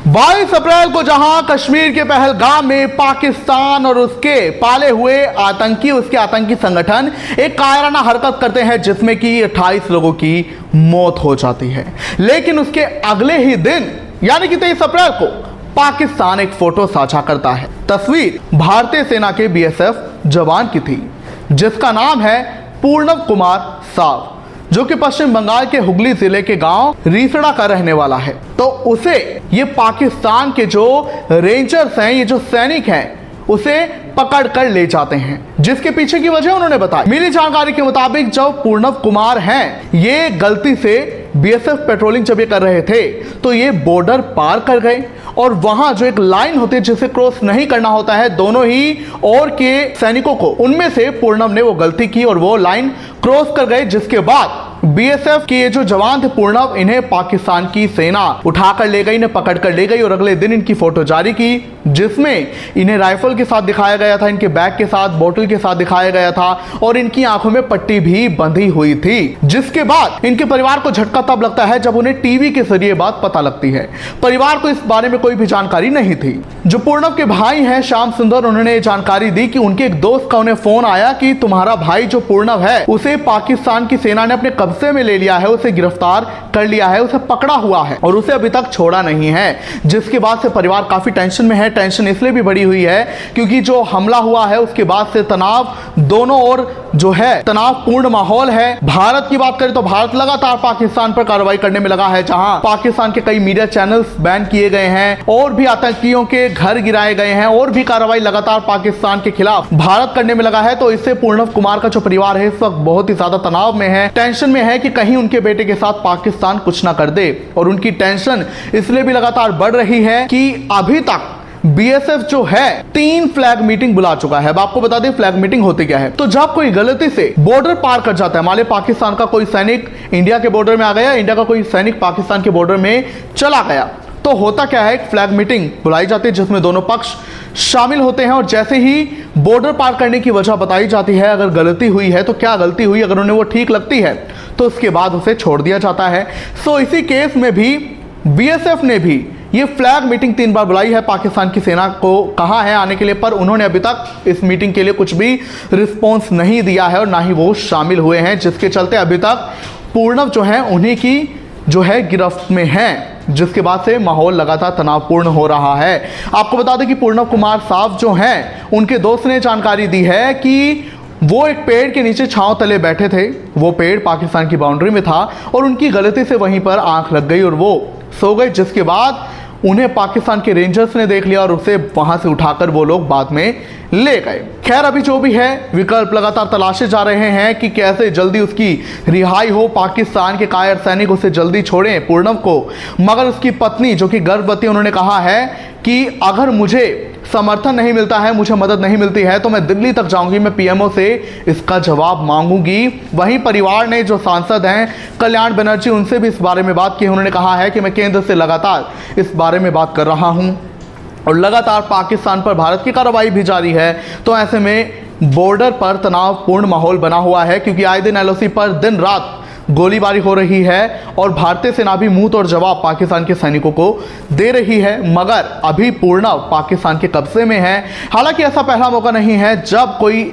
22 अप्रैल को जहां कश्मीर के पहलगाम में पाकिस्तान और उसके पाले हुए आतंकी उसके आतंकी संगठन एक कायराना हरकत करते हैं जिसमें कि 28 लोगों की मौत हो जाती है। लेकिन उसके अगले ही दिन यानी कि 23 अप्रैल को पाकिस्तान एक फोटो साझा करता है। तस्वीर भारतीय सेना के बीएसएफ जवान की थी जिसका नाम है पूर्णव कुमार साव, जो कि पश्चिम बंगाल के हुगली जिले के गांव रीसड़ा का रहने वाला है। तो उसे ये पाकिस्तान के जो रेंजर्स हैं, ये जो सैनिक हैं, उसे पकड़ कर ले जाते हैं, जिसके पीछे की वजह उन्होंने बताई। मिली जानकारी के मुताबिक जब पूर्णव कुमार हैं, ये गलती से बीएसएफ पेट्रोलिंग जब ये कर रहे थे तो ये बॉर्डर पार कर गए और वहां जो एक लाइन होती है जिसे क्रॉस नहीं करना होता है दोनों ही और के सैनिकों को, उनमें से पूर्णव ने वो गलती की और वो लाइन क्रॉस कर गए। जिसके बाद बीएसएफ के ये जो जवान थे पूर्णव, इन्हें पाकिस्तान की सेना उठाकर ले गई, इन्हें पकड़ कर ले गई और अगले दिन इनकी फोटो जारी की जिसमें इन्हें राइफल के साथ दिखाया गया था, इनके बैग के साथ, बोतल के साथ दिखाया गया था और इनकी आंखों में पट्टी भी बंधी हुई थी। जिसके बाद इनके परिवार को झटका तब लगता है जब उन्हें टीवी के जरिए बात पता लगती है। परिवार को इस बारे में कोई भी जानकारी नहीं थी। जो पूर्णव के भाई हैं श्याम सुंदर, उन्होंने जानकारी दी कि उनके एक दोस्त का उन्हें फोन आया कि तुम्हारा भाई जो पूर्णव है उसे पाकिस्तान की सेना ने अपने कब्जे में ले लिया है, उसे गिरफ्तार कर लिया है, उसे पकड़ा हुआ है और उसे अभी तक छोड़ा नहीं है। जिसके बाद से परिवार काफी टेंशन में है। टेंशन इसलिए भी बढ़ी हुई है क्योंकि जो हमला हुआ है उसके बाद से तनाव दोनों ओर जो है तनावपूर्ण माहौल है। भारत की बात करें तो भारत लगातार पाकिस्तान पर कार्रवाई करने में लगा है, जहां पाकिस्तान के कई मीडिया चैनल्स बैन किए गए हैं और भी आतंकियों के घर गिराए गए हैं और भी कार्रवाई लगातार पाकिस्तान के खिलाफ भारत करने में लगा है। तो इससे पूर्णव कुमार का जो परिवार है इस वक्त बहुत ही ज्यादा तनाव में है, टेंशन में है कि कहीं उनके बेटे के साथ पाकिस्तान कुछ ना कर दे। और उनकी टेंशन इसलिए भी लगातार बढ़ रही है कि अभी तक बीएसएफ जो है 3 फ्लैग मीटिंग बुला चुका है। अब आपको बता दें फ्लैग मीटिंग होती क्या है। तो जब कोई गलती से बॉर्डर पार कर जाता है, मान लीजिए पाकिस्तान का कोई सैनिक इंडिया के बॉर्डर में आ गया, इंडिया का कोई सैनिक पाकिस्तान के बॉर्डर में चला गया, तो होता क्या है, एक फ्लैग मीटिंग बुलाई जाती है जिसमें दोनों पक्ष शामिल होते हैं और जैसे ही बॉर्डर पार करने की वजह बताई जाती है, अगर गलती हुई है तो क्या गलती हुई, अगर उन्हें वो ठीक लगती है तो उसके बाद उसे छोड़ दिया जाता है। सो इसी केस में भी बीएसएफ ने भी ये फ्लैग मीटिंग 3 बार बुलाई है, पाकिस्तान की सेना को कहा है आने के लिए, पर उन्होंने अभी तक इस मीटिंग के लिए कुछ भी रिस्पॉन्स नहीं दिया है और ना ही वो शामिल हुए हैं, जिसके चलते अभी तक पूर्णव जो है उन्हीं की जो है गिरफ्त में हैं, जिसके बाद से माहौल लगातार तनावपूर्ण हो रहा है। आपको बता दें कि पूर्णव कुमार साव जो हैं, उनके दोस्त ने जानकारी दी है कि वो एक पेड़ के नीचे छांव तले बैठे थे। वो पेड़ पाकिस्तान की बाउंड्री में था और उनकी गलती से वहीं पर आंख लग गई और वो सो गए, जिसके बाद उन्हें पाकिस्तान के रेंजर्स ने देख लिया और उसे वहां से उठाकर वो लोग बाद में ले गए। खैर अभी जो भी है विकल्प लगातार तलाशे जा रहे हैं कि कैसे जल्दी उसकी रिहाई हो, पाकिस्तान के कायर सैनिक उसे जल्दी छोड़ें पूर्णव को। मगर उसकी पत्नी जो कि गर्भवती, उन्होंने कहा है कि अगर मुझे समर्थन नहीं मिलता है, मुझे मदद नहीं मिलती है तो मैं दिल्ली तक जाऊंगी, मैं पीएमओ से इसका जवाब मांगूंगी। वहीं परिवार ने जो सांसद हैं कल्याण बनर्जी, उनसे भी इस बारे में बात की। उन्होंने कहा है कि मैं केंद्र से लगातार इस बारे में बात कर रहा हूं और लगातार पाकिस्तान पर भारत की कार्रवाई भी जारी है। तो ऐसे में बॉर्डर पर तनावपूर्ण माहौल बना हुआ है क्योंकि आए दिन एलओसी पर दिन रात गोलीबारी हो रही है और भारतीय सेना भी मुंह तोड़ जवाब पाकिस्तान के सैनिकों को दे रही है। मगर अभी पूर्णव पाकिस्तान के कब्जे में है। हालांकि ऐसा पहला मौका नहीं है जब कोई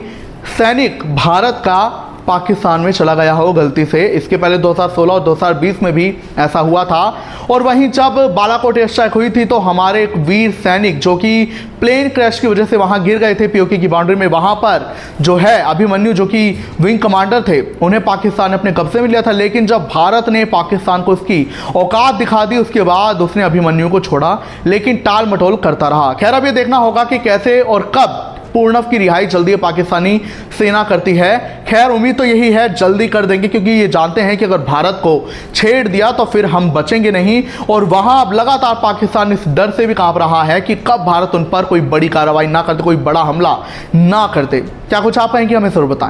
सैनिक भारत का पाकिस्तान में चला गया हो गलती से। इसके पहले 2016 और 2020 में भी ऐसा हुआ था। और वहीं जब बालाकोट एयर स्ट्राइक हुई थी तो हमारे एक वीर सैनिक जो कि प्लेन क्रैश की वजह से वहां गिर गए थे पीओके की बाउंड्री में, वहां पर जो है अभिमन्यु जो कि विंग कमांडर थे, उन्हें पाकिस्तान ने अपने कब्जे में लिया था। लेकिन जब भारत ने पाकिस्तान को उसकी औकात दिखा दी उसके बाद उसने अभिमन्यु को छोड़ा, लेकिन टाल मटोल करता रहा। खैर अब ये देखना होगा कि कैसे और कब पूर्णव की रिहाई जल्दी पाकिस्तानी सेना करती है। खैर उम्मीद तो यही है जल्दी कर देंगे क्योंकि ये जानते हैं कि अगर भारत को छेड़ दिया तो फिर हम बचेंगे नहीं। और वहां अब लगातार पाकिस्तान इस डर से भी कांप रहा है कि कब भारत उन पर कोई बड़ी कार्रवाई ना करते, कोई बड़ा हमला ना करते। क्या कुछ आप कहेंगे, हमें जरूर बताएं।